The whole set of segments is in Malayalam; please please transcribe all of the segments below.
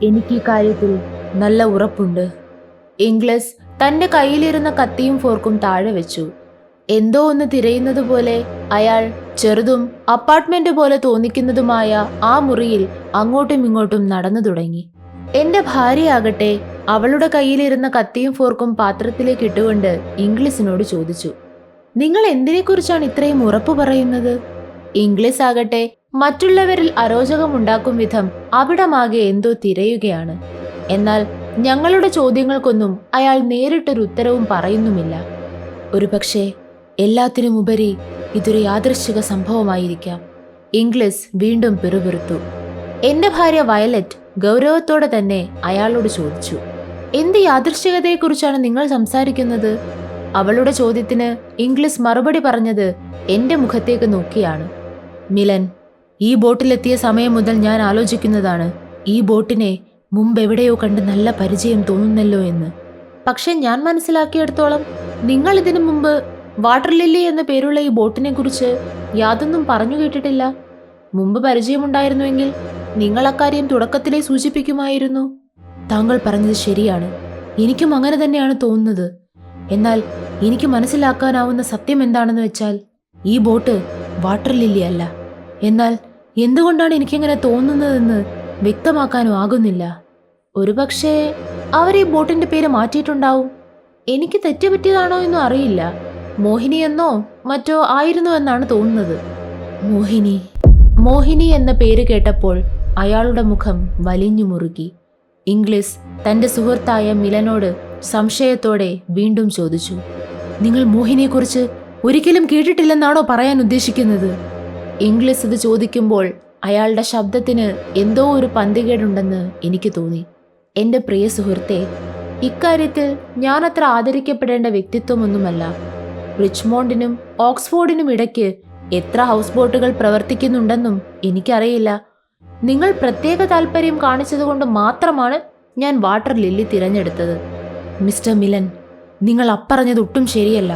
എനിക്ക് ഈ കാര്യത്തിൽ നല്ല ഉറപ്പുണ്ട്. ഇംഗ്ലസ് തന്റെ കയ്യിലിരുന്ന കത്തിയും ഫോർക്കും താഴെ വെച്ചു. എന്തോ ഒന്ന് തിരയുന്നത് പോലെ അയാൾ ചെറുതും അപ്പാർട്ട്മെന്റ് പോലെ തോന്നിക്കുന്നതുമായ ആ മുറിയിൽ അങ്ങോട്ടും ഇങ്ങോട്ടും നടന്നു തുടങ്ങി. എന്റെ ഭാര്യയാകട്ടെ അവളുടെ കയ്യിലിരുന്ന കത്തിയും ഫോർക്കും പാത്രത്തിലേക്ക് ഇട്ടുകൊണ്ട് ഇംഗ്ലീസിനോട് ചോദിച്ചു, നിങ്ങൾ എന്തിനെക്കുറിച്ചാണ് ഇത്രയും ഉറപ്പ് പറയുന്നത്? ഇംഗ്ലീസ് ആകട്ടെ മറ്റുള്ളവരിൽ അരോചകമുണ്ടാക്കും വിധം അവിടമാകെ എന്തോ തിരയുകയാണ്. എന്നാൽ ഞങ്ങളുടെ ചോദ്യങ്ങൾക്കൊന്നും അയാൾ നേരിട്ടൊരു ഉത്തരവും പറയുന്നുമില്ല. ഒരുപക്ഷെ എല്ലാത്തിനുമുപരി ഇതൊരു യാദൃശ്ചിക സംഭവമായിരിക്കാം. ഇംഗ്ലീസ് വീണ്ടും പിറുപിറുത്തു. എന്റെ ഭാര്യ വയലറ്റ് ഗൗരവത്തോടെ തന്നെ അയാളോട് ചോദിച്ചു, എന്ത് യാദൃശ്ചികതയെക്കുറിച്ചാണ് നിങ്ങൾ സംസാരിക്കുന്നത്? അവളുടെ ചോദ്യത്തിന് ഇംഗ്ലീസ് മറുപടി പറഞ്ഞത് എന്റെ മുഖത്തേക്ക് നോക്കിയാണ്. മിലൻ, ഈ ബോട്ടിലെത്തിയ സമയം മുതൽ ഞാൻ ആലോചിക്കുന്നതാണ്, ഈ ബോട്ടിനെ മുമ്പെവിടെയോ കണ്ട് നല്ല പരിചയം തോന്നുന്നല്ലോ എന്ന്. പക്ഷെ ഞാൻ മനസ്സിലാക്കിയിടത്തോളം നിങ്ങൾ ഇതിനു മുമ്പ് വാട്ടർ ലില്ലി എന്ന പേരുള്ള ഈ ബോട്ടിനെ കുറിച്ച് യാതൊന്നും പറഞ്ഞു കേട്ടിട്ടില്ല. മുമ്പ് പരിചയമുണ്ടായിരുന്നുവെങ്കിൽ നിങ്ങൾ അക്കാര്യം തുടക്കത്തിലേ സൂചിപ്പിക്കുമായിരുന്നു. താങ്കൾ പറഞ്ഞത് ശരിയാണ്, എനിക്കും അങ്ങനെ തന്നെയാണ് തോന്നുന്നത്. എന്നാൽ എനിക്ക് മനസ്സിലാക്കാനാവുന്ന സത്യം എന്താണെന്ന് വെച്ചാൽ ഈ ബോട്ട് വാട്ടർ ലില്ലി അല്ല. എന്നാൽ എന്തുകൊണ്ടാണ് എനിക്കിങ്ങനെ തോന്നുന്നതെന്ന് വ്യക്തമാക്കാനും ആകുന്നില്ല. ഒരുപക്ഷെ അവർ ഈ ബോട്ടിന്റെ പേര് മാറ്റിയിട്ടുണ്ടാവും. എനിക്ക് തെറ്റുപറ്റിയതാണോ എന്നും അറിയില്ല. മോഹിനി എന്നോ മറ്റോ ആയിരുന്നു എന്നാണ് തോന്നുന്നത്. മോഹിനി എന്ന പേര് കേട്ടപ്പോൾ അയാളുടെ മുഖം വലിഞ്ഞു മുറുകി. ഇംഗ്ലീസ് തന്റെ സുഹൃത്തായ മിലനോട് സംശയത്തോടെ വീണ്ടും ചോദിച്ചു, നിങ്ങൾ മോഹിനിയെക്കുറിച്ച് ഒരിക്കലും കേട്ടിട്ടില്ലെന്നാണോ പറയാൻ ഉദ്ദേശിക്കുന്നത്? ഇംഗ്ലീഷ് ഇത് ചോദിക്കുമ്പോൾ അയാളുടെ ശബ്ദത്തിന് എന്തോ ഒരു പന്തികേടുണ്ടെന്ന് എനിക്ക് തോന്നി. എന്റെ പ്രിയ സുഹൃത്തെ, ഇക്കാര്യത്തിൽ ഞാൻ അത്ര ആദരിക്കപ്പെടേണ്ട വ്യക്തിത്വമൊന്നുമല്ല. റിച്ച്മോണ്ടിനും ഓക്സ്ഫോർഡിനും ഇടയ്ക്ക് എത്ര ഹൗസ് ബോട്ടുകൾ പ്രവർത്തിക്കുന്നുണ്ടെന്നും എനിക്കറിയില്ല. നിങ്ങൾ പ്രത്യേക താല്പര്യം കാണിച്ചതുകൊണ്ട് മാത്രമാണ് ഞാൻ വാട്ടർ ലില്ലി തിരഞ്ഞെടുത്തത്. മിസ്റ്റർ മിലൻ, നിങ്ങൾ അപ്പറഞ്ഞത് ഒട്ടും ശരിയല്ല.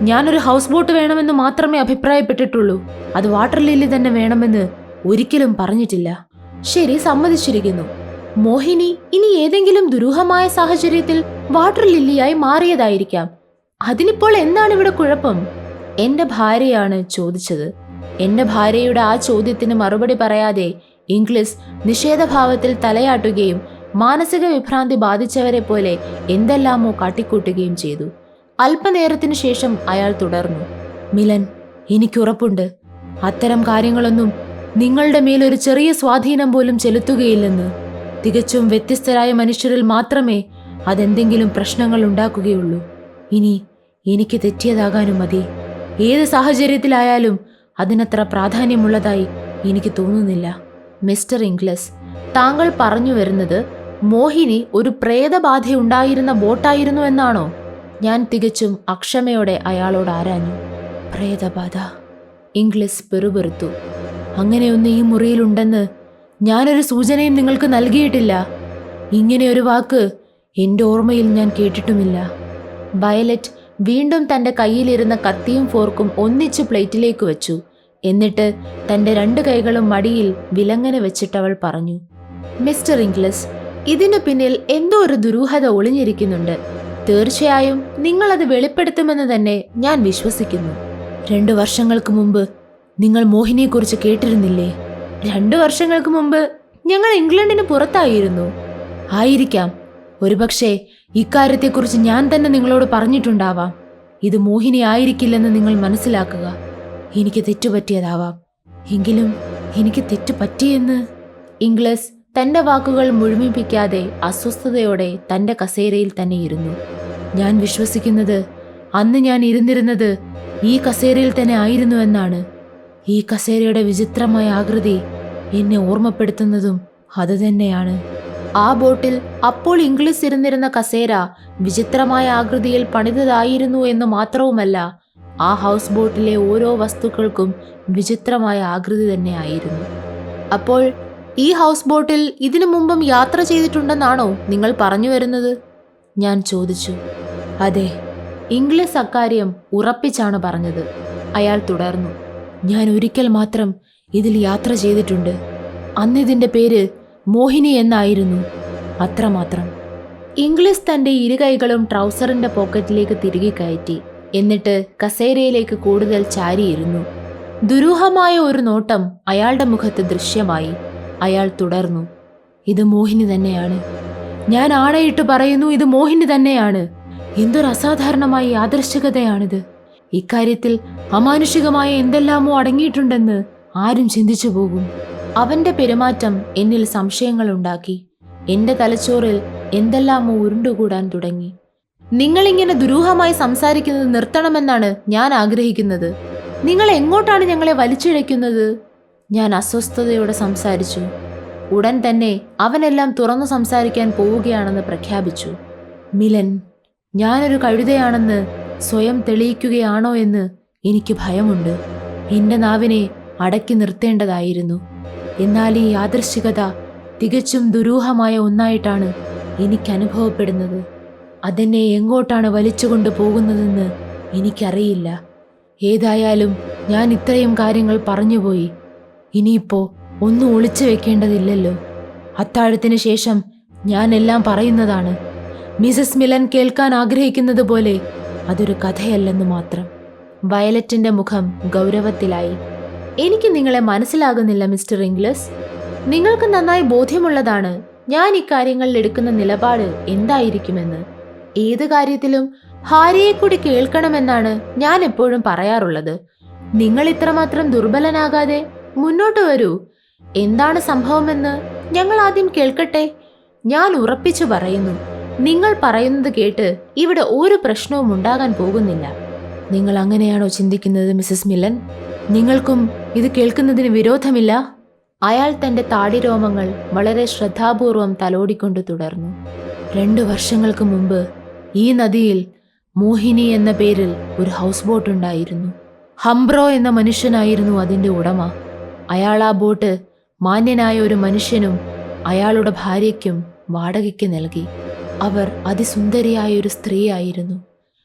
ഞാനൊരു ഹൗസ് ബോട്ട് വേണമെന്ന് മാത്രമേ അഭിപ്രായപ്പെട്ടിട്ടുള്ളൂ. അത് വാട്ടർ ലില്ലി തന്നെ വേണമെന്ന് ഒരിക്കലും പറഞ്ഞിട്ടില്ല. ശരി, സമ്മതിച്ചിരിക്കുന്നു. മോഹിനി ഇനി ഏതെങ്കിലും ദുരൂഹമായ സാഹചര്യത്തിൽ വാട്ടർ ലില്ലിയായി മാറിയതായിരിക്കാം. അതിനിപ്പോൾ എന്താണ് ഇവിടെ കുഴപ്പം? എന്റെ ഭാര്യയാണ് ചോദിച്ചത്. എന്റെ ഭാര്യയുടെ ആ ചോദ്യത്തിന് മറുപടി പറയാതെ ഇംഗ്ലീഷ് നിഷേധഭാവത്തിൽ തലയാട്ടുകയും മാനസിക വിഭ്രാന്തി ബാധിച്ചവരെ പോലെ എന്തെല്ലാമോ കാട്ടിക്കൂട്ടുകയും ചെയ്തു. അല്പനേരത്തിനു ശേഷം അയാൾ തുടർന്നു, മിലൻ, എനിക്കുറപ്പുണ്ട് അത്തരം കാര്യങ്ങളൊന്നും നിങ്ങളുടെ മേലൊരു ചെറിയ സ്വാധീനം പോലും ചെലുത്തുകയില്ലെന്ന്. തികച്ചും വ്യത്യസ്തരായ മനുഷ്യരിൽ മാത്രമേ അതെന്തെങ്കിലും പ്രശ്നങ്ങൾ ഉണ്ടാക്കുകയുള്ളൂ. ഇനി എനിക്ക് തെറ്റിയതാകാനും മതി. ഏത് സാഹചര്യത്തിലായാലും അതിനത്ര പ്രാധാന്യമുള്ളതായി എനിക്ക് തോന്നുന്നില്ല. മിസ്റ്റർ ഇംഗ്ലസ്, താങ്കൾ പറഞ്ഞു വരുന്നത് മോഹിനി ഒരു പ്രേതബാധയുണ്ടായിരുന്ന ബോട്ടായിരുന്നു എന്നാണോ? ഞാൻ തികച്ചും അക്ഷമയോടെ അയാളോട് ആരാഞ്ഞു. പ്രേതബാധ? ഇംഗ്ലീഷ് പെറുപെറുത്തു. അങ്ങനെയൊന്ന് ഈ മുറിയിലുണ്ടെന്ന് ഞാനൊരു സൂചനയും നിങ്ങൾക്ക് നൽകിയിട്ടില്ല. ഇങ്ങനെയൊരു വാക്ക് എൻ്റെ ഓർമ്മയിൽ ഞാൻ കേട്ടിട്ടുമില്ല. വയലറ്റ് വീണ്ടും തൻ്റെ കയ്യിലിരുന്ന കത്തിയും ഫോർക്കും ഒന്നിച്ച് പ്ലേറ്റിലേക്ക് വെച്ചു. എന്നിട്ട് തൻ്റെ 2 കൈകളും മടിയിൽ വിലങ്ങനെ വെച്ചിട്ടവൾ പറഞ്ഞു, മിസ്റ്റർ ഇംഗ്ലസ്, ഇതിനു പിന്നിൽ എന്തോ ഒരു ദുരൂഹത ഒളിഞ്ഞിരിക്കുന്നുണ്ട്. തീർച്ചയായും നിങ്ങളത് വെളിപ്പെടുത്തുമെന്ന് തന്നെ ഞാൻ വിശ്വസിക്കുന്നു. 2 വർഷങ്ങൾക്ക് മുമ്പ് നിങ്ങൾ മോഹിനിയെക്കുറിച്ച് കേട്ടിരുന്നില്ലേ? 2 വർഷങ്ങൾക്ക് മുമ്പ് ഞങ്ങൾ ഇംഗ്ലണ്ടിന് പുറത്തായിരുന്നു. ആയിരിക്കാം. ഒരുപക്ഷെ ഇക്കാര്യത്തെക്കുറിച്ച് ഞാൻ തന്നെ നിങ്ങളോട് പറഞ്ഞിട്ടുണ്ടാവാം. ഇത് മോഹിനി ആയിരിക്കില്ലെന്ന് നിങ്ങൾ മനസ്സിലാക്കുക. എനിക്ക് തെറ്റുപറ്റിയതാവാം. എങ്കിലും എനിക്ക് തെറ്റുപറ്റിയെന്ന്. ഇംഗ്ലീഷ് തന്റെ വാക്കുകൾ മുഴുമിപ്പിക്കാതെ അസ്വസ്ഥതയോടെ തന്റെ കസേരയിൽ തന്നെ ഇരുന്നു. ഞാൻ വിശ്വസിക്കുന്നത് അന്ന് ഞാൻ ഇരുന്നിരുന്നത് ഈ കസേരയിൽ തന്നെ ആയിരുന്നു എന്നാണ്. ഈ കസേരയുടെ വിചിത്രമായ ആകൃതി എന്നെ ഓർമ്മപ്പെടുത്തുന്നതും അത് തന്നെയാണ്. ആ ബോട്ടിൽ അപ്പോൾ ഇംഗ്ലീഷ് ഇരുന്നിരുന്ന കസേര വിചിത്രമായ ആകൃതിയിൽ പണിതതായിരുന്നു എന്ന് മാത്രവുമല്ല, ആ ഹൗസ് ബോട്ടിലെ ഓരോ വസ്തുക്കൾക്കും വിചിത്രമായ ആകൃതി തന്നെ ആയിരുന്നു. അപ്പോൾ ഈ ഹൗസ് ബോട്ടിൽ ഇതിനു മുമ്പും യാത്ര ചെയ്തിട്ടുണ്ടെന്നാണോ നിങ്ങൾ പറഞ്ഞു വരുന്നത്? ഞാൻ ചോദിച്ചു. അതെ, ഇംഗ്ലീഷ് അക്കാര്യം ഉറപ്പിച്ചാണ് പറഞ്ഞത്. അയാൾ തുടർന്നു, ഞാൻ ഒരിക്കൽ മാത്രം ഇതിൽ യാത്ര ചെയ്തിട്ടുണ്ട്. അന്നിതിൻ്റെ പേര് മോഹിനി എന്നായിരുന്നു. അത്രമാത്രം. ഇംഗ്ലീഷ് തന്റെ ഇരുകൈകളും ട്രൗസറിന്റെ പോക്കറ്റിലേക്ക് തിരികെ കയറ്റി. എന്നിട്ട് കസേരയിലേക്ക് കൂടുതൽ ചാരിയിരുന്നു. ദുരൂഹമായ ഒരു നോട്ടം അയാളുടെ മുഖത്ത് ദൃശ്യമായി. അയാൾ തുടർന്നു, ഇത് മോഹിനി തന്നെയാണ്. ഞാൻ ആണയിട്ട് പറയുന്നു, ഇത് മോഹിനി തന്നെയാണ്. എന്തൊരു അസാധാരണമായ യാദൃശ്ചികതയാണിത്. ഇക്കാര്യത്തിൽ അമാനുഷികമായ എന്തെല്ലാമോ അടങ്ങിയിട്ടുണ്ടെന്ന് ആരും ചിന്തിച്ചു പോകും. അവന്റെ പെരുമാറ്റം എന്നിൽ സംശയങ്ങൾ ഉണ്ടാക്കി. എന്റെ തലച്ചോറിൽ എന്തെല്ലാമോ ഉരുണ്ടുകൂടാൻ തുടങ്ങി. നിങ്ങളിങ്ങനെ ദുരൂഹമായി സംസാരിക്കുന്നത് നിർത്തണമെന്നാണ് ഞാൻ ആഗ്രഹിക്കുന്നത്. നിങ്ങൾ എങ്ങോട്ടാണ് ഞങ്ങളെ വലിച്ചിഴയ്ക്കുന്നത്? ഞാൻ അസ്വസ്ഥതയോടെ സംസാരിച്ചു. ഉടൻ തന്നെ അവനെല്ലാം തുറന്നു സംസാരിക്കാൻ പോവുകയാണെന്ന് പ്രഖ്യാപിച്ചു. മിലൻ, ഞാനൊരു കഴുതയാണെന്ന് സ്വയം തെളിയിക്കുകയാണോ എന്ന് എനിക്ക് ഭയമുണ്ട്. എൻ്റെ നാവിനെ അടക്കി നിർത്തേണ്ടതായിരുന്നു. എന്നാൽ ഈ യാദൃശ്ചികത തികച്ചും ദുരൂഹമായ ഒന്നായിട്ടാണ് എനിക്ക് അനുഭവപ്പെടുന്നത്. അതെന്നെ എങ്ങോട്ടാണ് വലിച്ചുകൊണ്ടു പോകുന്നതെന്ന് എനിക്കറിയില്ല. ഏതായാലും ഞാൻ ഇത്രയും കാര്യങ്ങൾ പറഞ്ഞുപോയി. ഇനിയിപ്പോൾ ഒന്നും ഒളിച്ചു വെക്കേണ്ടതില്ലല്ലോ. അത്താഴത്തിന് ശേഷം ഞാൻ എല്ലാം പറയുന്നതാണ്. മിസസ് മിലൻ കേൾക്കാൻ ആഗ്രഹിക്കുന്നത് പോലെ അതൊരു കഥയല്ലെന്ന് മാത്രം. വയലറ്റിന്റെ മുഖം ഗൗരവത്തിലായി. എനിക്ക് നിങ്ങളെ മനസ്സിലാകുന്നില്ല മിസ്റ്റർ ഇംഗ്ലീഷ്. നിങ്ങൾക്ക് നന്നായി ബോധ്യമുള്ളതാണ് ഞാൻ ഇക്കാര്യങ്ങളിൽ എടുക്കുന്ന നിലപാട് എന്തായിരിക്കുമെന്ന്. ഏത് കാര്യത്തിലും ഹാരിയെ കൂടി കേൾക്കണമെന്നാണ് ഞാൻ എപ്പോഴും പറയാറുള്ളത്. നിങ്ങൾ ഇത്രമാത്രം ദുർബലനാകാതെ മുന്നോട്ട് വരൂ. എന്താണ് സംഭവമെന്ന് ഞങ്ങൾ ആദ്യം കേൾക്കട്ടെ. ഞാൻ ഉറപ്പിച്ചു പറയുന്നു, നിങ്ങൾ പറയുന്നത് കേട്ട് ഇവിടെ ഒരു പ്രശ്നവും ഉണ്ടാകാൻ പോകുന്നില്ല. നിങ്ങൾ അങ്ങനെയാണോ ചിന്തിക്കുന്നത് മിസസ് മിലൻ? നിങ്ങൾക്കും ഇത് കേൾക്കുന്നതിന് വിരോധമില്ല? അയാൾ തന്റെ താടിരോമങ്ങൾ വളരെ ശ്രദ്ധാപൂർവം തലോടിക്കൊണ്ട് തുടർന്നു. 2 വർഷങ്ങൾക്ക് മുമ്പ് ഈ നദിയിൽ മോഹിനി എന്ന പേരിൽ ഒരു ഹൗസ് ബോട്ട് ഉണ്ടായിരുന്നു. ഹംബ്രോ എന്ന മനുഷ്യനായിരുന്നു അതിന്റെ ഉടമ. അയാൾ ആ ബോട്ട് മാന്യനായ ഒരു മനുഷ്യനും അയാളുടെ ഭാര്യയ്ക്കും വാടകയ്ക്ക് നൽകി. അവർ അതിസുന്ദരിയായ ഒരു സ്ത്രീയായിരുന്നു.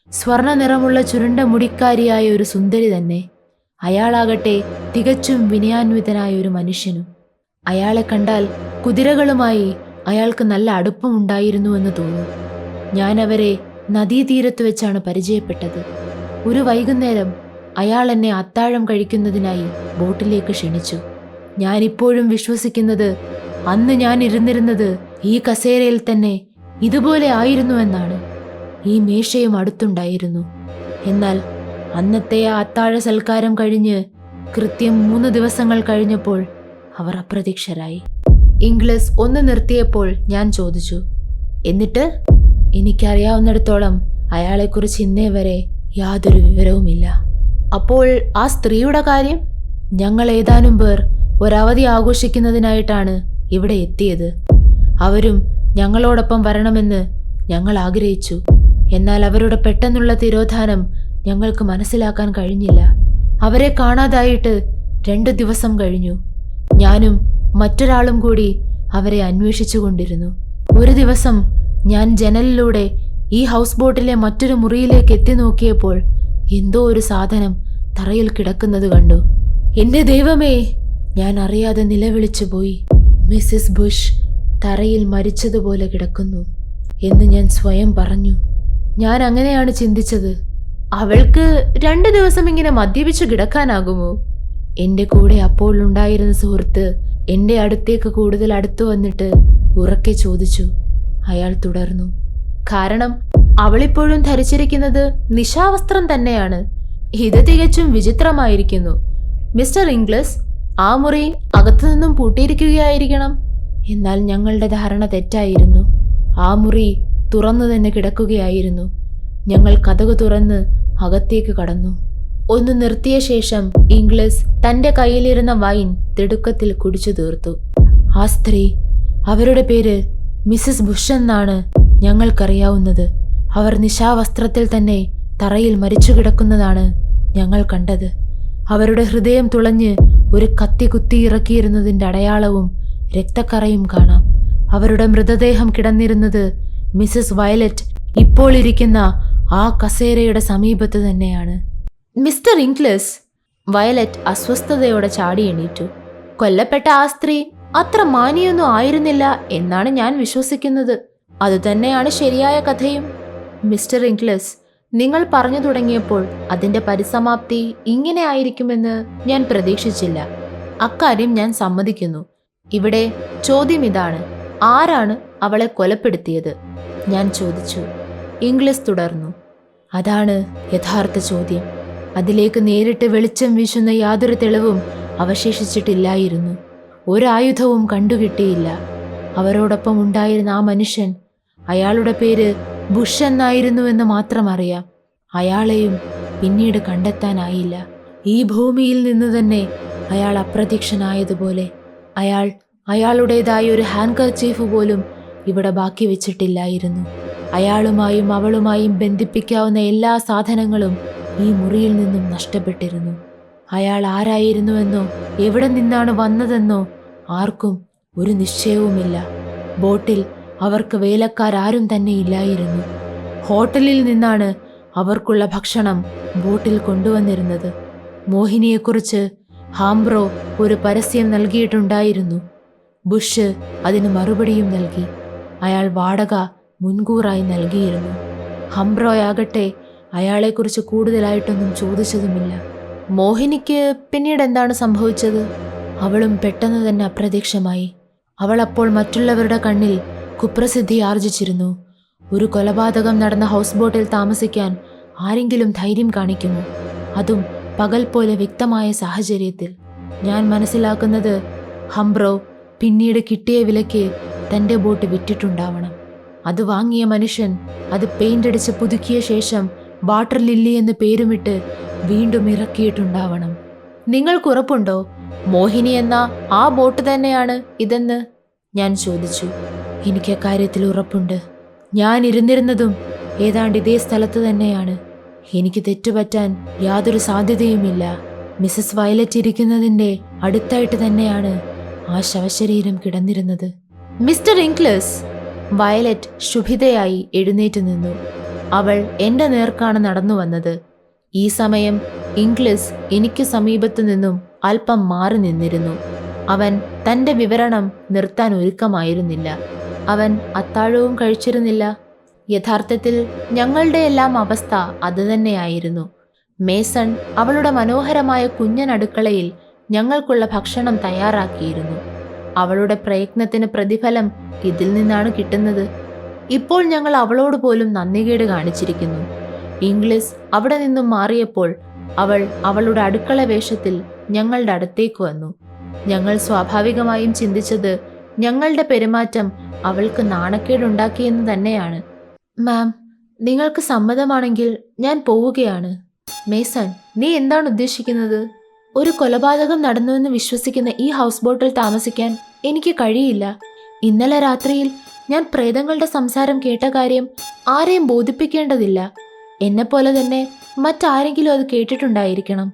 സ്വർണ്ണ നിറമുള്ള ചുരുണ്ട മുടിക്കാരിയായ ഒരു സുന്ദരി തന്നെ. അയാളാകട്ടെ തികച്ചും വിനയാന്വിതനായ ഒരു മനുഷ്യനും. അയാളെ കണ്ടാൽ കുതിരകളുമായി അയാൾക്ക് നല്ല അടുപ്പമുണ്ടായിരുന്നുവെന്ന് തോന്നും. ഞാൻ അവരെ നദീതീരത്ത് വെച്ചാണ് പരിചയപ്പെട്ടത്. ഒരു വൈകുന്നേരം അയാൾ എന്നെ അത്താഴം കഴിക്കുന്നതിനായി ബോട്ടിലേക്ക് ക്ഷണിച്ചു. ഞാനിപ്പോഴും വിശ്വസിക്കുന്നത് അന്ന് ഞാൻ ഇരുന്നിരുന്നത് ഈ കസേരയിൽ തന്നെ ഇതുപോലെ ആയിരുന്നുവെന്നാണ്. ഈ മേശയും അടുത്തുണ്ടായിരുന്നു. എന്നാൽ അന്നത്തെ ആ അത്താഴ സൽക്കാരം കഴിഞ്ഞ് കൃത്യം 3 ദിവസങ്ങൾ കഴിഞ്ഞപ്പോൾ അവർ അപ്രത്യക്ഷരായി. ഇംഗ്ലീഷ് ഒന്ന് നിർത്തിയപ്പോൾ ഞാൻ ചോദിച്ചു, എന്നിട്ട്? എനിക്കറിയാവുന്നിടത്തോളം അയാളെക്കുറിച്ച് ഇന്നേ വരെ യാതൊരു വിവരവുമില്ല. അപ്പോൾ ആ സ്ത്രീയുടെ കാര്യം? ഞങ്ങൾ ഏതാനും പേർ ഒരവധി ആഘോഷിക്കുന്നതിനായിട്ടാണ് ഇവിടെ എത്തിയത്. അവരും ഞങ്ങളോടൊപ്പം വരണമെന്ന് ഞങ്ങൾ ആഗ്രഹിച്ചു. എന്നാൽ അവരുടെ പെട്ടെന്നുള്ള തിരോധാനം ഞങ്ങൾക്ക് മനസ്സിലാക്കാൻ കഴിഞ്ഞില്ല. അവരെ കാണാതായിട്ട് 2 ദിവസം കഴിഞ്ഞു. ഞാനും മറ്റൊരാളും കൂടി അവരെ അന്വേഷിച്ചു കൊണ്ടിരുന്നു. ഒരു ദിവസം ഞാൻ ജനലിലൂടെ ഈ ഹൗസ് ബോട്ടിലെ മറ്റൊരു മുറിയിലേക്ക് എത്തി നോക്കിയപ്പോൾ എന്തോ ഒരു സാധനം തറയിൽ കിടക്കുന്നത് കണ്ടു. എന്റെ ദൈവമേ! ഞാൻ അറിയാതെ നിലവിളിച്ചു പോയി. മിസ്സിസ് ബുഷ് തറയിൽ മരിച്ചതുപോലെ കിടക്കുന്നു എന്ന് ഞാൻ സ്വയം പറഞ്ഞു. ഞാൻ അങ്ങനെയാണ് ചിന്തിച്ചത്. അവൾക്ക് 2 ദിവസം ഇങ്ങനെ മദ്യപിച്ചു കിടക്കാനാകുമോ? എന്റെ കൂടെ അപ്പോൾ ഉണ്ടായിരുന്ന സുഹൃത്ത് എന്റെ അടുത്തേക്ക് കൂടുതൽ അടുത്തു വന്നിട്ട് ഉറക്കെ ചോദിച്ചു. അയാൾ തുടർന്നു, കാരണം അവളിപ്പോഴും ധരിച്ചിരിക്കുന്നത് നിശാവസ്ത്രം തന്നെയാണ്. ഇത് തികച്ചും വിചിത്രമായിരിക്കുന്നു. മിസ്റ്റർ ഇംഗ്ലീഷ്, ആ മുറി അകത്തുനിന്നും പൂട്ടിയിരിക്കുകയായിരിക്കണം. എന്നാൽ ഞങ്ങളുടെ ധാരണ തെറ്റായിരുന്നു. ആ മുറി തുറന്നു തന്നെ കിടക്കുകയായിരുന്നു. ഞങ്ങൾ കതക് തുറന്ന് അകത്തേക്ക് കടന്നു. ഒന്ന് നിർത്തിയ ശേഷം ഇംഗ്ലീഷ് തന്റെ കയ്യിലിരുന്ന വൈൻ തിടുക്കത്തിൽ കുടിച്ചു തീർത്തു. ആ സ്ത്രീ, അവരുടെ പേര് മിസ്സിസ് ബുഷ് എന്നാണ് ഞങ്ങൾക്കറിയാവുന്നത്. അവർ നിശാവസ്ത്രത്തിൽ തന്നെ തറയിൽ മരിച്ചു കിടക്കുന്നതാണ് ഞങ്ങൾ കണ്ടത്. അവരുടെ ഹൃദയം തുളഞ്ഞ് ഒരു കത്തി കുത്തി ഇറക്കിയിരുന്നതിൻ്റെ അടയാളവും രക്തക്കറയും കാണാം. അവരുടെ മൃതദേഹം കിടന്നിരുന്നത് മിസ്സസ് വയലറ്റ് ഇപ്പോൾ ഇരിക്കുന്ന ആ കസേരയുടെ സമീപത്ത് തന്നെയാണ്. മിസ്റ്റർ ഇംഗ്ലീഷ്, വയലറ്റ് അസ്വസ്ഥതയോടെ ചാടി എണീറ്റു. കൊല്ലപ്പെട്ട ആ സ്ത്രീ അത്ര മാനിയൊന്നും ആയിരുന്നില്ല എന്നാണ് ഞാൻ വിശ്വസിക്കുന്നത്. അതുതന്നെയാണ് ശരിയായ കഥയും. മിസ്റ്റർ ഇംഗ്ലസ്, നിങ്ങൾ പറഞ്ഞു തുടങ്ങിയപ്പോൾ അതിന്റെ പരിസമാപ്തി ഇങ്ങനെ ആയിരിക്കുമെന്ന് ഞാൻ പ്രതീക്ഷിച്ചില്ല. അക്കാര്യം ഞാൻ സമ്മതിക്കുന്നു. ഇവിടെ ചോദ്യം ഇതാണ്: ആരാണ് അവളെ കൊലപ്പെടുത്തിയത്? ഞാൻ ചോദിച്ചു. ഇംഗ്ലീഷ് തുടർന്നു. അതാണ് യഥാർത്ഥ ചോദ്യം. അതിലേക്ക് നേരിട്ട് വെളിച്ചം വീശുന്ന യാതൊരു തെളിവും അവശേഷിച്ചിട്ടില്ലായിരുന്നു. ഒരായുധവും കണ്ടുകിട്ടിയില്ല. അവരോടൊപ്പം ഉണ്ടായിരുന്ന ആ മനുഷ്യൻ, അയാളുടെ പേര് ബുഷ് എന്നായിരുന്നുവെന്ന് മാത്രം അറിയാം. അയാളെയും പിന്നീട് കണ്ടെത്താനായില്ല. ഈ ഭൂമിയിൽ നിന്ന് തന്നെ അയാൾ അപ്രത്യക്ഷനായതുപോലെ. അയാളുടേതായ ഒരു ഹാൻകർച്ചീഫ് പോലും ഇവിടെ ബാക്കി വെച്ചിട്ടില്ലായിരുന്നു. അയാളുമായും അവളുമായും ബന്ധിപ്പിക്കാവുന്ന എല്ലാ സാധനങ്ങളും ഈ മുറിയിൽ നിന്നും നഷ്ടപ്പെട്ടിരുന്നു. അയാൾ ആരായിരുന്നുവെന്നോ എവിടെ നിന്നാണ് വന്നതെന്നോ ആർക്കും ഒരു നിശ്ചയവുമില്ല. ബോട്ടിൽ അവർക്ക് വേലക്കാരും തന്നെ ഇല്ലായിരുന്നു. ഹോട്ടലിൽ നിന്നാണ് അവർക്കുള്ള ഭക്ഷണം ബോട്ടിൽ കൊണ്ടുവന്നിരുന്നത്. മോഹിനിയെക്കുറിച്ച് ഹാംബ്രോ ഒരു പരസ്യം നൽകിയിട്ടുണ്ടായിരുന്നു. ബുഷ് അതിന് മറുപടിയും നൽകി. അയാൾ വാടക മുൻകൂറായി നൽകിയിരുന്നു. ഹംബ്രോയാകട്ടെ അയാളെക്കുറിച്ച് കൂടുതലായിട്ടൊന്നും ചോദിച്ചതുമില്ല. മോഹിനിക്ക് പിന്നീട് എന്താണ് സംഭവിച്ചത്? അവളും പെട്ടെന്ന് തന്നെ അപ്രത്യക്ഷമായി. അവൾ അപ്പോൾ മറ്റുള്ളവരുടെ കണ്ണിൽ കുപ്രസിദ്ധി ആർജിച്ചിരുന്നു. ഒരു കൊലപാതകം നടന്ന ഹൗസ് ബോട്ടിൽ താമസിക്കാൻ ആരെങ്കിലും ധൈര്യം കാണിക്കുമോ? അതും പകൽ പോലെ വ്യക്തമായ സാഹചര്യത്തിൽ. ഞാൻ മനസ്സിലാക്കുന്നത് ഹംബ്രോ പിന്നീട് കിട്ടിയ വിലയ്ക്ക് തൻ്റെ ബോട്ട് വിറ്റിട്ടുണ്ടാവണം. അത് വാങ്ങിയ മനുഷ്യൻ അത് പെയിന്റ് അടിച്ച് പുതുക്കിയ ശേഷം വാട്ടർ ലില്ലി എന്ന് പേരുമിട്ട് വീണ്ടും ഇറക്കിയിട്ടുണ്ടാവണം. നിങ്ങൾക്കുറപ്പുണ്ടോ മോഹിനി എന്ന ആ ബോട്ട് തന്നെയാണ് ഇതെന്ന് ഞാൻ ചോദിച്ചു. എനിക്ക് അക്കാര്യത്തിൽ ഉറപ്പുണ്ട്. ഞാൻ ഇരുന്നിരുന്നതും ഏതാണ്ട് ഇതേ സ്ഥലത്ത് തന്നെയാണ്. എനിക്ക് തെറ്റുപറ്റാൻ യാതൊരു സാധ്യതയുമില്ല. മിസസ് വയലറ്റ് ഇരിക്കുന്നതിൻ്റെ അടുത്തായിട്ട് തന്നെയാണ് ആ ശവശരീരം കിടന്നിരുന്നത്. മിസ്റ്റർ ഇംഗ്ലസ്, വയലറ്റ് ശുഭിതയായി എഴുന്നേറ്റ് നിന്നു. അവൾ എൻ്റെ നേർക്കാണ് നടന്നു വന്നത്. ഈ സമയം ഇംഗ്ലസ് എനിക്ക് സമീപത്തു നിന്നും അല്പം മാറി നിന്നിരുന്നു. അവൻ തൻ്റെ വിവരണം നിർത്താൻ ഒരുക്കമായിരുന്നില്ല. അവൻ അത്താഴവും കഴിച്ചിരുന്നില്ല. യഥാർത്ഥത്തിൽ ഞങ്ങളുടെ എല്ലാം അവസ്ഥ അതുതന്നെയായിരുന്നു. മേസൺ അവളുടെ മനോഹരമായ കുഞ്ഞൻ അടുക്കളയിൽ ഞങ്ങൾക്കുള്ള ഭക്ഷണം തയ്യാറാക്കിയിരുന്നു. അവളുടെ പ്രയത്നത്തിന് പ്രതിഫലം ഇതിൽ നിന്നാണ് കിട്ടുന്നത്. ഇപ്പോൾ ഞങ്ങൾ അവളോട് പോലും നന്ദികേട് കാണിച്ചിരിക്കുന്നു. ഇംഗ്ലീഷ് അവിടെ നിന്നും മാറിയപ്പോൾ അവൾ അവളുടെ അടുക്കള വേഷത്തിൽ ഞങ്ങളുടെ അടുത്തേക്ക് വന്നു. ഞങ്ങൾ സ്വാഭാവികമായും ചിന്തിച്ചത് ഞങ്ങളുടെ പെരുമാറ്റം അവൾക്ക് നാണക്കേടുണ്ടാക്കിയെന്ന് തന്നെയാണ്. മാം, നിങ്ങൾക്ക് സമ്മതമാണെങ്കിൽ ഞാൻ പോവുകയാണ്. മേസൺ, നീ എന്താണ് ഉദ്ദേശിക്കുന്നത്? ഒരു കൊലപാതകം നടന്നുവെന്ന് വിശ്വസിക്കുന്ന ഈ ഹൗസ് ബോട്ടിൽ താമസിക്കാൻ എനിക്ക് കഴിയില്ല. ഇന്നലെ രാത്രിയിൽ ഞാൻ പ്രേതങ്ങളുടെ സംസാരം കേട്ട കാര്യം ആരെയും ബോധിപ്പിക്കേണ്ടതില്ല. എന്നെപ്പോലെ തന്നെ മറ്റാരെങ്കിലും അത് കേട്ടിട്ടുണ്ടായിരിക്കണം.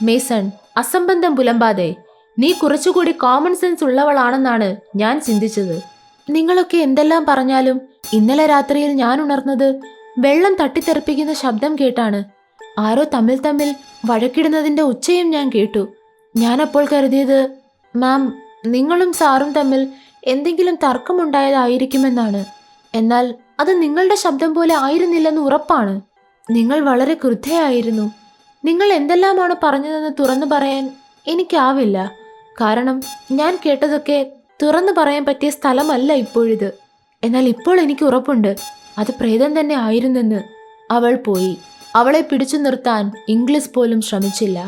മേസൺ, അസംബന്ധം പുലമ്പാതെ. നീ കുറച്ചുകൂടി കോമൺ സെൻസ് ഉള്ളവളാണെന്നാണ് ഞാൻ ചിന്തിച്ചത്. നിങ്ങളൊക്കെ എന്തെല്ലാം പറഞ്ഞാലും ഇന്നലെ രാത്രിയിൽ ഞാൻ ഉണർന്നത് വെള്ളം തട്ടിത്തെറിപ്പിക്കുന്ന ശബ്ദം കേട്ടാണ്. ആരോ തമ്മിൽ വഴക്കിടുന്നതിൻ്റെ ഒച്ചയും ഞാൻ കേട്ടു. ഞാനപ്പോൾ കരുതിയത് മാം, നിങ്ങളും സാറും തമ്മിൽ എന്തെങ്കിലും തർക്കമുണ്ടായതായിരിക്കുമെന്നാണ്. എന്നാൽ അത് നിങ്ങളുടെ ശബ്ദം പോലെ ആയിരുന്നില്ലെന്ന് ഉറപ്പാണ്. നിങ്ങൾ വളരെ ക്രുദ്ധയായിരുന്നു. നിങ്ങൾ എന്തെല്ലാമാണ് പറഞ്ഞതെന്ന് തുറന്നു പറയാൻ എനിക്കാവില്ല. കാരണം ഞാൻ കേട്ടതൊക്കെ തുറന്നു പറയാൻ പറ്റിയ സ്ഥലമല്ല ഇപ്പോഴിത്. എന്നാൽ ഇപ്പോൾ എനിക്ക് ഉറപ്പുണ്ട് അത് പ്രേതം തന്നെ ആയിരുന്നെന്ന്. അവൾ പോയി. അവളെ പിടിച്ചു നിർത്താൻ ഇംഗ്ലീഷ് പോലും ശ്രമിച്ചില്ല.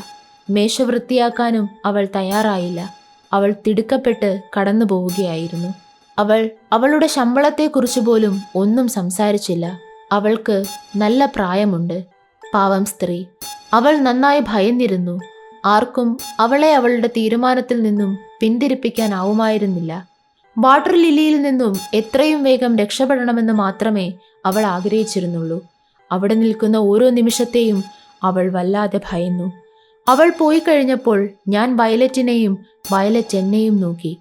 മേശ വൃത്തിയാക്കാനും അവൾ തയ്യാറായില്ല. അവൾ തിടുക്കപ്പെട്ട് കടന്നു പോവുകയായിരുന്നു. അവൾ അവളുടെ ശമ്പളത്തെക്കുറിച്ച് പോലും ഒന്നും സംസാരിച്ചില്ല. അവൾക്ക് നല്ല പ്രായമുണ്ട്. പാവം സ്ത്രീ. അവൾ നന്നായി ഭയന്നിരുന്നു. ആർക്കും അവളെ അവളുടെ തീരുമാനത്തിൽ നിന്നും പിന്തിരിപ്പിക്കാനാവുമായിരുന്നില്ല. വാട്ടർ ലില്ലിയിൽ നിന്നും എത്രയും വേഗം രക്ഷപ്പെടണമെന്ന് മാത്രമേ അവൾ ആഗ്രഹിച്ചിരുന്നുള്ളൂ. അവിടെ നിൽക്കുന്ന ഓരോ നിമിഷത്തെയും അവൾ വല്ലാതെ ഭയന്നു. അവൾ പോയി കഴിഞ്ഞപ്പോൾ ഞാൻ വയലറ്റിനെയും വയലറ്റ് എന്നെയും നോക്കി.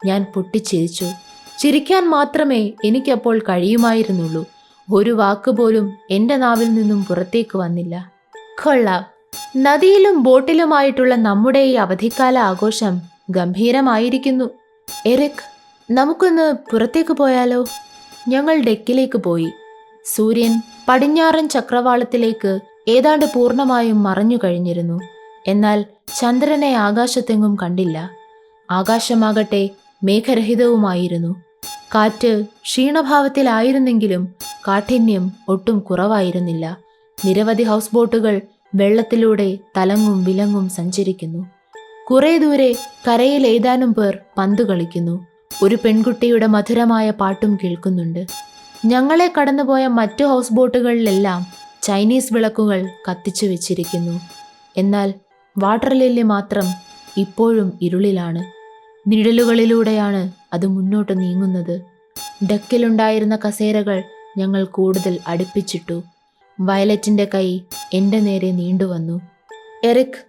ഞാൻ പൊട്ടിച്ചിരിച്ചു. ചിരിക്കാൻ മാത്രമേ എനിക്കപ്പോൾ കഴിയുമായിരുന്നുള്ളൂ. ഒരു വാക്കുപോലും എൻ്റെ നാവിൽ നിന്നും പുറത്തേക്ക് വന്നില്ല. കൊള്ളാം. നദിയിലും ബോട്ടിലുമായിട്ടുള്ള നമ്മുടെ ഈ അവധിക്കാല ആഘോഷം ഗംഭീരമായിരിക്കുന്നു. എറിക്, നമുക്കൊന്ന് പുറത്തേക്ക് പോയാലോ? ഞങ്ങൾ ഡെക്കിലേക്ക് പോയി. സൂര്യൻ പടിഞ്ഞാറൻ ചക്രവാളത്തിലേക്ക് ഏതാണ്ട് പൂർണ്ണമായും മറഞ്ഞു കഴിഞ്ഞിരുന്നു. എന്നാൽ ചന്ദ്രനെ ആകാശത്തെങ്ങും കണ്ടില്ല. ആകാശമാകട്ടെ മേഘരഹിതവുമായിരുന്നു. കാറ്റ് ക്ഷീണഭാവത്തിലായിരുന്നെങ്കിലും കാഠിന്യം ഒട്ടും കുറവായിരുന്നില്ല. നിരവധി ഹൗസ് ബോട്ടുകൾ വെള്ളത്തിലൂടെ തലങ്ങും വിലങ്ങും സഞ്ചരിക്കുന്നു. കുറെ ദൂരെ കരയിൽ ഏതാനും പേർ പന്ത് കളിക്കുന്നു. ഒരു പെൺകുട്ടിയുടെ മധുരമായ പാട്ടും കേൾക്കുന്നുണ്ട്. ഞങ്ങളെ കടന്നുപോയ മറ്റു ഹൗസ് ബോട്ടുകളിലെല്ലാം ചൈനീസ് വിളക്കുകൾ കത്തിച്ചു വെച്ചിരിക്കുന്നു. എന്നാൽ വാട്ടർ ലില്ലി മാത്രം ഇപ്പോഴും ഇരുളിലാണ്. നിഴലുകളിലൂടെയാണ് അത് മുന്നോട്ട് നീങ്ങുന്നത്. ഡെക്കിലുണ്ടായിരുന്ന കസേരകൾ ഞങ്ങൾ കൂടുതൽ അടുപ്പിച്ചിട്ടു. വയലറ്റിൻ്റെ കൈ എൻ്റെ നേരെ നീണ്ടുവന്നു. എറിക്,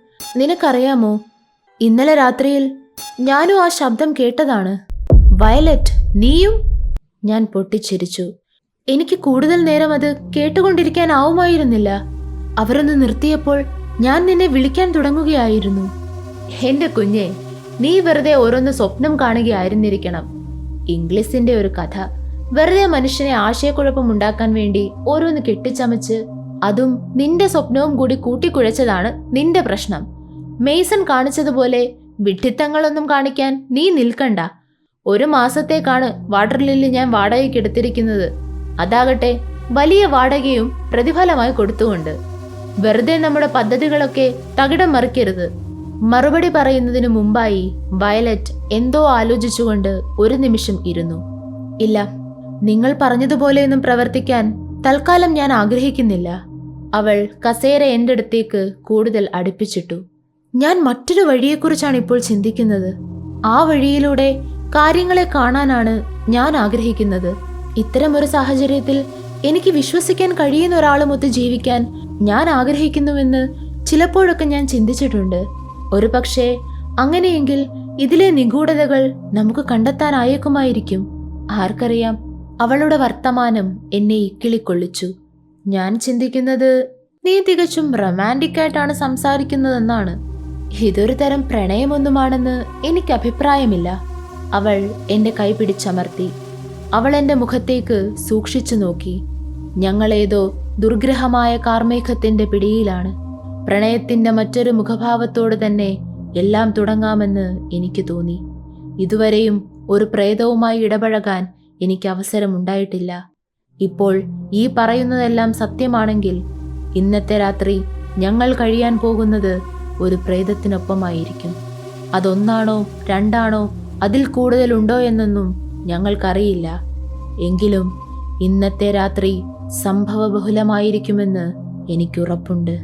നിനക്കറിയാമോ, ഇന്നലെ രാത്രിയിൽ ഞാനും ആ ശബ്ദം കേട്ടതാണ്. വയലറ്റ്, നീയും? ഞാൻ പൊട്ടിച്ചിരിച്ചു. എനിക്ക് കൂടുതൽ നേരം അത് കേട്ടുകൊണ്ടിരിക്കാനാവുമായിരുന്നില്ല. അവരൊന്ന് നിർത്തിയപ്പോൾ ഞാൻ നിന്നെ വിളിക്കാൻ തുടങ്ങുകയായിരുന്നു. എൻ്റെ കുഞ്ഞെ, നീ വെറുതെ ഓരോന്ന് സ്വപ്നം കാണുകയായിരുന്നിരിക്കണം. ഇംഗ്ലീഷിന്റെ ഒരു കഥ. വെറുതെ മനുഷ്യനെ ആശയക്കുഴപ്പമുണ്ടാക്കാൻ വേണ്ടി ഓരോന്ന് കെട്ടിച്ചമച്ച്, അതും നിന്റെ സ്വപ്നവും കൂടി കൂട്ടിക്കുഴച്ചതാണ് നിന്റെ പ്രശ്നം. മെയ്സൺ കാണിച്ചതുപോലെ വിഡ്ഢിത്തങ്ങളൊന്നും കാണിക്കാൻ നീ നിൽക്കണ്ട. 1 മാസത്തേക്കാണ് വാട്ടർ ലില്ലി ഞാൻ വാടകയ്ക്ക് എടുത്തിരിക്കുന്നത്. അതാകട്ടെ വലിയ വാടകയും പ്രതിഫലമായി കൊടുത്തുകൊണ്ട്. വെറുതെ നമ്മുടെ പദ്ധതികളൊക്കെ തകിടം മറിക്കരുത്. മറുപടി പറയുന്നതിനു മുമ്പായി വയലറ്റ് എന്തോ ആലോചിച്ചുകൊണ്ട് ഒരു നിമിഷം ഇരുന്നു. ഇല്ല, നിങ്ങൾ പറഞ്ഞതുപോലെയൊന്നും പ്രവർത്തിക്കാൻ തൽക്കാലം ഞാൻ ആഗ്രഹിക്കുന്നില്ല. അവൾ കസേര എൻ്റെ അടുത്തേക്ക് കൂടുതൽ അടുപ്പിച്ചിട്ടു. ഞാൻ മറ്റൊരു വഴിയെക്കുറിച്ചാണ് ഇപ്പോൾ ചിന്തിക്കുന്നത്. ആ വഴിയിലൂടെ കാര്യങ്ങളെ കാണാനാണ് ഞാൻ ആഗ്രഹിക്കുന്നത്. ഇത്തരമൊരു സാഹചര്യത്തിൽ എനിക്ക് വിശ്വസിക്കാൻ കഴിയുന്ന ഒരാളുമൊത്ത് ജീവിക്കാൻ ഞാൻ ആഗ്രഹിക്കുന്നുവെന്ന് ചിലപ്പോഴൊക്കെ ഞാൻ ചിന്തിച്ചിട്ടുണ്ട്. ഒരു പക്ഷേ അങ്ങനെയെങ്കിൽ ഇതിലെ നിഗൂഢതകൾ നമുക്ക് കണ്ടെത്താനായേക്കുമായിരിക്കും. ആർക്കറിയാം? അവളുടെ വർത്തമാനം എന്നെ ഇക്കിളിക്കൊള്ളിച്ചു. ഞാൻ ചിന്തിക്കുന്നത് നീ തികച്ചും റൊമാൻറ്റിക് ആയിട്ടാണ് സംസാരിക്കുന്നതെന്നാണ്. ഇതൊരു തരം പ്രണയമൊന്നുമാണെന്ന് എനിക്ക് അഭിപ്രായമില്ല. അവൾ എൻ്റെ കൈ പിടിച്ചമർത്തി. അവൾ എൻ്റെ മുഖത്തേക്ക് സൂക്ഷിച്ചു നോക്കി. ഞങ്ങളേതോ ദുർഗ്രഹമായ കാർമേഘത്തിൻ്റെ പിടിയിലാണ്. പ്രണയത്തിൻ്റെ മറ്റൊരു മുഖഭാവത്തോട് തന്നെ എല്ലാം തുടങ്ങാമെന്ന് എനിക്ക് തോന്നി. ഇതുവരെയും ഒരു പ്രേതവുമായി ഇടപഴകാൻ എനിക്ക് അവസരമുണ്ടായിട്ടില്ല. ഇപ്പോൾ ഈ പറയുന്നതെല്ലാം സത്യമാണെങ്കിൽ ഇന്നത്തെ രാത്രി ഞങ്ങൾ കഴിയാൻ പോകുന്നത് ഒരു പ്രേതത്തിനൊപ്പമായിരിക്കും. അതൊന്നാണോ 2 അതിൽ കൂടുതലുണ്ടോ എന്നൊന്നും ഞങ്ങൾക്കറിയില്ല. എങ്കിലും ഇന്നത്തെ രാത്രി സംഭവബഹുലമായിരിക്കുമെന്ന് എനിക്കുറപ്പുണ്ട്.